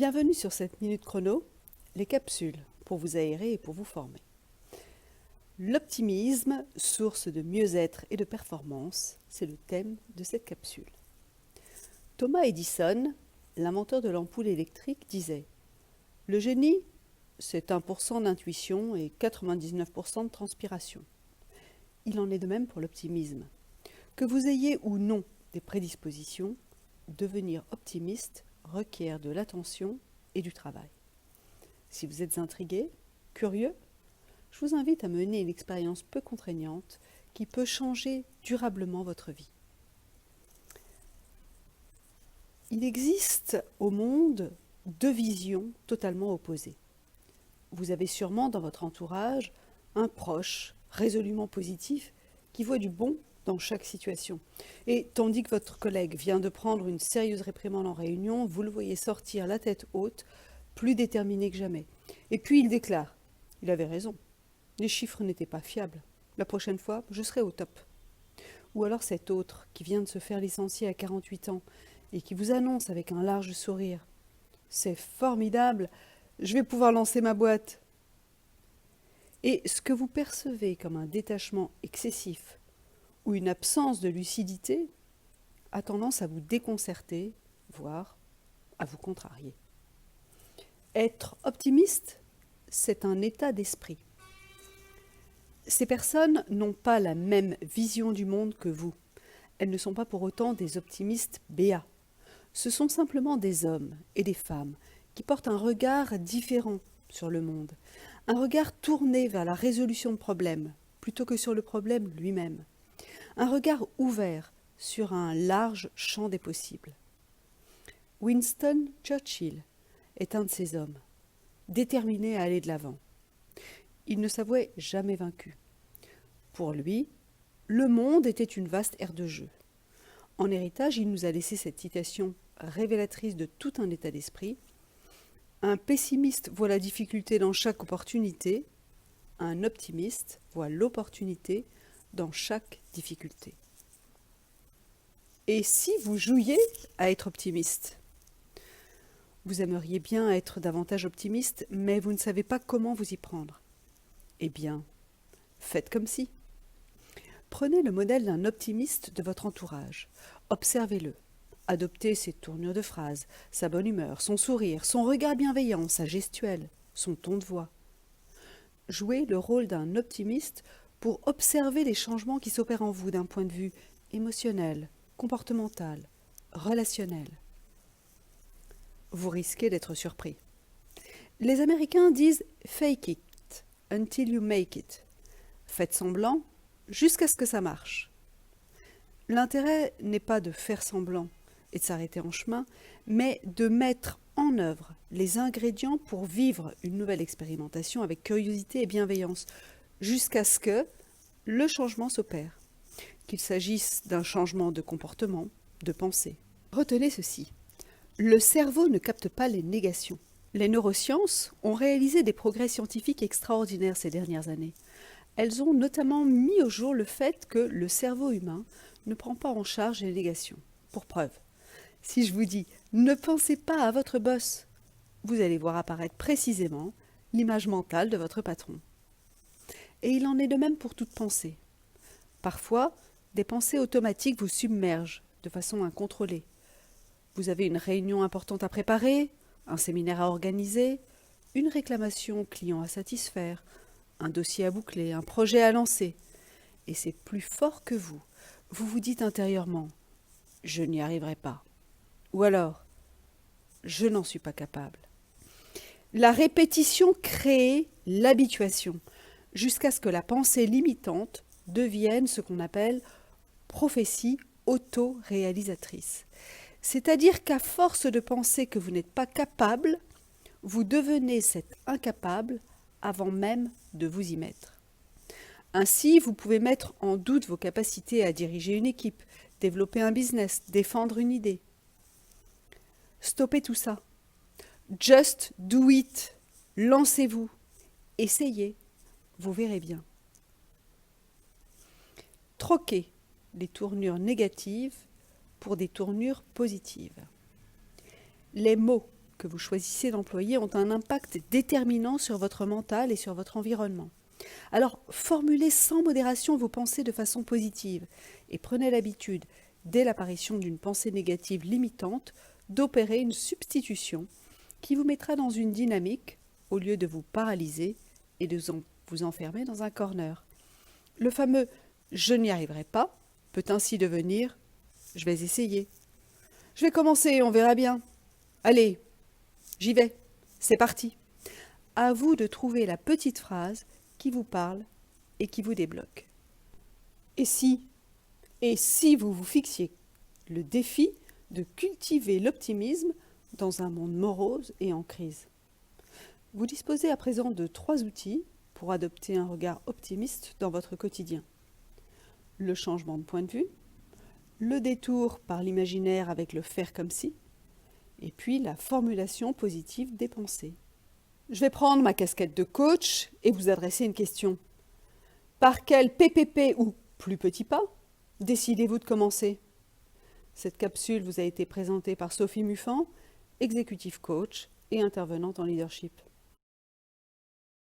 Bienvenue sur cette Minute Chrono, les capsules pour vous aérer et pour vous former. L'optimisme, source de mieux-être et de performance, c'est le thème de cette capsule. Thomas Edison, l'inventeur de l'ampoule électrique, disait « Le génie, c'est 1% d'intuition et 99% de transpiration. » Il en est de même pour l'optimisme. Que vous ayez ou non des prédispositions, devenir optimiste requiert de l'attention et du travail. Si vous êtes intrigué, curieux, je vous invite à mener une expérience peu contraignante qui peut changer durablement votre vie. Il existe au monde deux visions totalement opposées. Vous avez sûrement dans votre entourage un proche résolument positif qui voit du bon dans chaque situation. Et tandis que votre collègue vient de prendre une sérieuse réprimande en réunion, vous le voyez sortir la tête haute, plus déterminé que jamais. Et puis il déclare « Il avait raison, les chiffres n'étaient pas fiables. La prochaine fois, je serai au top. » Ou alors cet autre qui vient de se faire licencier à 48 ans et qui vous annonce avec un large sourire « C'est formidable, je vais pouvoir lancer ma boîte. » Et ce que vous percevez comme un détachement excessif ou une absence de lucidité a tendance à vous déconcerter, voire à vous contrarier. Être optimiste, c'est un état d'esprit. Ces personnes n'ont pas la même vision du monde que vous. Elles ne sont pas pour autant des optimistes béats. Ce sont simplement des hommes et des femmes qui portent un regard différent sur le monde, un regard tourné vers la résolution de problèmes plutôt que sur le problème lui-même. Un regard ouvert sur un large champ des possibles. Winston Churchill est un de ces hommes, déterminé à aller de l'avant. Il ne s'avouait jamais vaincu. Pour lui, le monde était une vaste aire de jeu. En héritage, il nous a laissé cette citation révélatrice de tout un état d'esprit. Un pessimiste voit la difficulté dans chaque opportunité, un optimiste voit l'opportunité dans chaque difficulté. Et si vous jouiez à être optimiste? Vous aimeriez bien être davantage optimiste, mais vous ne savez pas comment vous y prendre. Eh bien, faites comme si. Prenez le modèle d'un optimiste de votre entourage. Observez-le. Adoptez ses tournures de phrases, sa bonne humeur, son sourire, son regard bienveillant, sa gestuelle, son ton de voix. Jouez le rôle d'un optimiste pour observer les changements qui s'opèrent en vous d'un point de vue émotionnel, comportemental, relationnel. Vous risquez d'être surpris. Les Américains disent « fake it until you make it ». Faites semblant jusqu'à ce que ça marche. L'intérêt n'est pas de faire semblant et de s'arrêter en chemin, mais de mettre en œuvre les ingrédients pour vivre une nouvelle expérimentation avec curiosité et bienveillance, jusqu'à ce que le changement s'opère, qu'il s'agisse d'un changement de comportement, de pensée. Retenez ceci, le cerveau ne capte pas les négations. Les neurosciences ont réalisé des progrès scientifiques extraordinaires ces dernières années. Elles ont notamment mis au jour le fait que le cerveau humain ne prend pas en charge les négations. Pour preuve, si je vous dis « ne pensez pas à votre boss », vous allez voir apparaître précisément l'image mentale de votre patron. Et il en est de même pour toute pensée. Parfois, des pensées automatiques vous submergent de façon incontrôlée. Vous avez une réunion importante à préparer, un séminaire à organiser, une réclamation client à satisfaire, un dossier à boucler, un projet à lancer. Et c'est plus fort que vous. Vous vous dites intérieurement « je n'y arriverai pas ». Ou alors « je n'en suis pas capable ». La répétition crée l'habituation, jusqu'à ce que la pensée limitante devienne ce qu'on appelle prophétie auto-réalisatrice. C'est-à-dire qu'à force de penser que vous n'êtes pas capable, vous devenez cet incapable avant même de vous y mettre. Ainsi, vous pouvez mettre en doute vos capacités à diriger une équipe, développer un business, défendre une idée. Stoppez tout ça. Just do it. Lancez-vous. Essayez. Vous verrez bien. Troquez les tournures négatives pour des tournures positives. Les mots que vous choisissez d'employer ont un impact déterminant sur votre mental et sur votre environnement. Alors, formulez sans modération vos pensées de façon positive et prenez l'habitude, dès l'apparition d'une pensée négative limitante, d'opérer une substitution qui vous mettra dans une dynamique au lieu de vous paralyser et de vous enfermer dans un corner. Le fameux « je n'y arriverai pas » peut ainsi devenir « je vais essayer ». Je vais commencer, on verra bien. Allez, j'y vais, c'est parti. À vous de trouver la petite phrase qui vous parle et qui vous débloque. Et si vous vous fixiez le défi de cultiver l'optimisme dans un monde morose et en crise? Vous disposez à présent de 3 outils pour adopter un regard optimiste dans votre quotidien. Le changement de point de vue, le détour par l'imaginaire avec le faire comme si, et puis la formulation positive des pensées. Je vais prendre ma casquette de coach et vous adresser une question. Par quel PPP ou plus petit pas décidez-vous de commencer? Cette capsule vous a été présentée par Sophie Muffan, executive coach et intervenante en leadership.